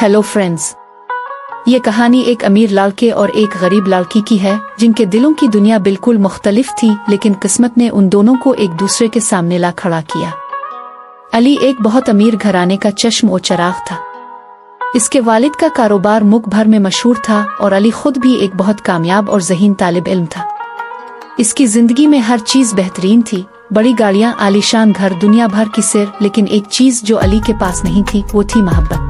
Hello friends, ये कहानी एक अमीर लड़के और एक गरीब लड़की की है जिनके दिलों की दुनिया बिल्कुल मुख्तलिफ थी, लेकिन किस्मत ने उन दोनों को एक दूसरे के सामने ला खड़ा किया। अली एक बहुत अमीर घराने का चश्म और चिराग था। इसके वालिद का कारोबार मुल्क भर में मशहूर था और अली खुद भी एक बहुत कामयाब और ज़हीन तालिब इल्म था। इसकी जिंदगी में हर चीज़ बेहतरीन थी, बड़ी गाड़ियाँ, आलीशान घर, दुनिया भर की सैर, लेकिन एक चीज़ जो अली के पास नहीं थी वो थी मोहब्बत।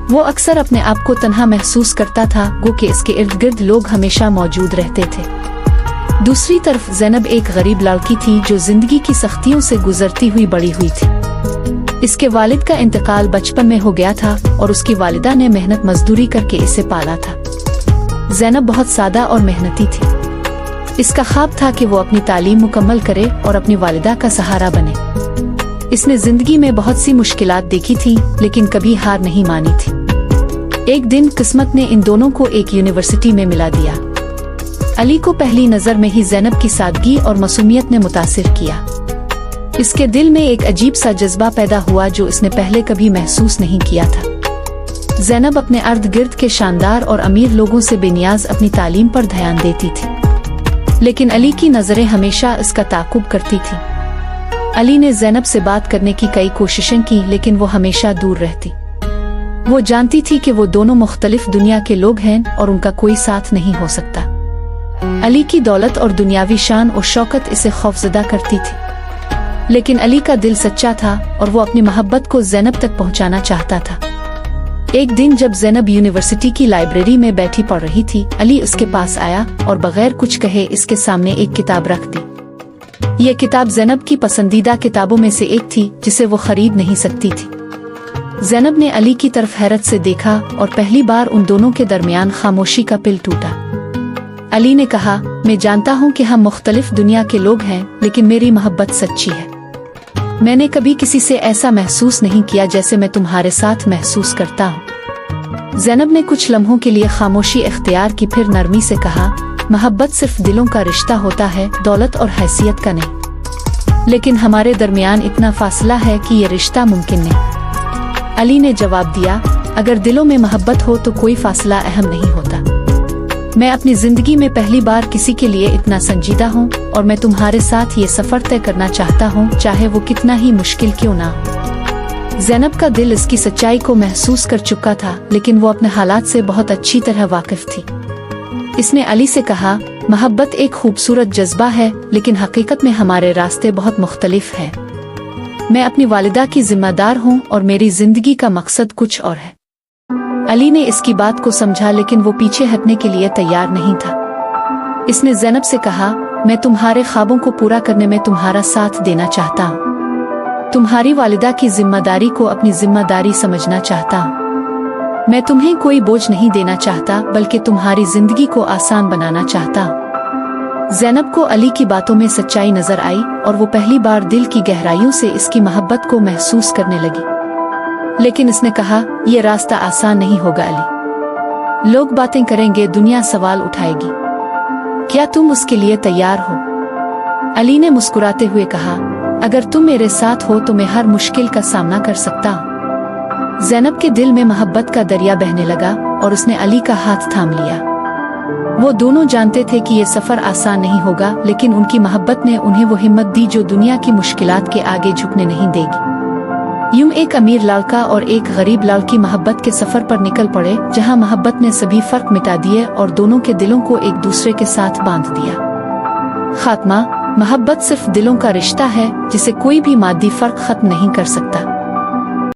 वो अक्सर अपने आप को तन्हा महसूस करता था, गो कि इसके इर्द गिर्द लोग हमेशा मौजूद रहते थे। दूसरी तरफ ज़ैनब एक गरीब लड़की थी जो जिंदगी की सख्तियों से गुजरती हुई बड़ी हुई थी। इसके वालिद का इंतकाल बचपन में हो गया था और उसकी वालिदा ने मेहनत मजदूरी करके इसे पाला था। ज़ैनब बहुत सादा और मेहनती थी। इसका ख्वाब था कि वो अपनी तालीम मुकम्मल करे और अपनी वालिदा का सहारा बने। इसने जिंदगी में बहुत सी मुश्किलात देखी थी, लेकिन कभी हार नहीं मानी थी। एक दिन किस्मत ने इन दोनों को एक यूनिवर्सिटी में मिला दिया। अली को पहली नजर में ही ज़ैनब की सादगी और मासूमियत ने मुतासिर किया। इसके दिल में एक अजीब सा जज्बा पैदा हुआ जो इसने पहले कभी महसूस नहीं किया था। ज़ैनब अपने अर्द गिर्द के शानदार और अमीर लोगों से बेनियाज अपनी तालीम पर ध्यान देती थी, लेकिन अली की नजरें हमेशा इसका ताक़ुब करती थी। अली ने ज़ैनब से बात करने की कई कोशिशें की, लेकिन वो हमेशा दूर रहती। वो जानती थी कि वो दोनों मुख्तलिफ दुनिया के लोग हैं और उनका कोई साथ नहीं हो सकता। अली की दौलत और दुनियावी शान और शौकत इसे खौफजदा करती थी, लेकिन अली का दिल सच्चा था और वो अपनी मोहब्बत को ज़ैनब तक पहुंचाना चाहता था। एक दिन जब ज़ैनब यूनिवर्सिटी की लाइब्रेरी में बैठी पढ़ रही थी, अली उसके पास आया और बगैर कुछ कहे इसके सामने एक किताब रख दी। ये किताब ज़ैनब की पसंदीदा किताबों में से एक थी जिसे वो खरीद नहीं सकती थी। ज़ैनब ने अली की तरफ हैरत से देखा और पहली बार उन दोनों के दरमियान खामोशी का पिल टूटा। अली ने कहा, मैं जानता हूँ कि हम मुख्तलिफ दुनिया के लोग हैं, लेकिन मेरी मोहब्बत सच्ची है। मैंने कभी किसी से ऐसा महसूस नहीं किया जैसे मैं तुम्हारे साथ महसूस करता हूँ। ज़ैनब ने कुछ लम्हों के लिए खामोशी इख्तियार की, फिर नरमी से कहा, मोहब्बत सिर्फ दिलों का रिश्ता होता है, दौलत और हैसियत का नहीं। लेकिन हमारे दरमियान इतना फासला है कि ये रिश्ता मुमकिन नहीं। अली ने जवाब दिया, अगर दिलों में मोहब्बत हो तो कोई फासला अहम नहीं होता। मैं अपनी जिंदगी में पहली बार किसी के लिए इतना संजीदा हूँ और मैं तुम्हारे साथ ये सफर तय करना चाहता हूँ, चाहे वो कितना ही मुश्किल क्यों ना हो। ज़ैनब का दिल इसकी सच्चाई को महसूस कर चुका था, लेकिन वो अपने हालात से बहुत अच्छी तरह वाकिफ थी। इसने अली से कहा, मोहब्बत एक खूबसूरत जज्बा है, लेकिन हकीकत में हमारे रास्ते बहुत मुख्तलिफ हैं। मैं अपनी वालिदा की जिम्मेदार हूँ और मेरी जिंदगी का मकसद कुछ और है। अली ने इसकी बात को समझा, लेकिन वो पीछे हटने के लिए तैयार नहीं था। इसने ज़ैनब से कहा, मैं तुम्हारे ख्वाबों को पूरा करने में तुम्हारा साथ देना चाहता हूँ। तुम्हारी वालिदा की जिम्मेदारी को अपनी जिम्मेदारी समझना चाहता हूँ। मैं तुम्हें कोई बोझ नहीं देना चाहता, बल्कि तुम्हारी जिंदगी को आसान बनाना चाहता हूँ। ज़ैनब को अली की बातों में सच्चाई नजर आई और वो पहली बार दिल की गहराइयों से इसकी मोहब्बत को महसूस करने लगी। लेकिन इसने कहा, ये रास्ता आसान नहीं होगा अली। लोग बातें करेंगे, दुनिया सवाल उठाएगी। क्या तुम उसके लिए तैयार हो? अली ने मुस्कुराते हुए कहा, अगर तुम मेरे साथ हो तो मैं हर मुश्किल का सामना कर सकता हूँ। ज़ैनब के दिल में मोहब्बत का दरिया बहने लगा और उसने अली का हाथ थाम लिया। वो दोनों जानते थे कि ये सफर आसान नहीं होगा, लेकिन उनकी मोहब्बत ने उन्हें वो हिम्मत दी जो दुनिया की मुश्किलात के आगे झुकने नहीं देगी। यूं एक अमीर लड़का और एक गरीब लड़की मोहब्बत के सफर पर निकल पड़े, जहां मोहब्बत ने सभी फर्क मिटा दिए और दोनों के दिलों को एक दूसरे के साथ बांध दिया। खात्मा, मोहब्बत सिर्फ दिलों का रिश्ता है जिसे कोई भी मादी फर्क खत्म नहीं कर सकता।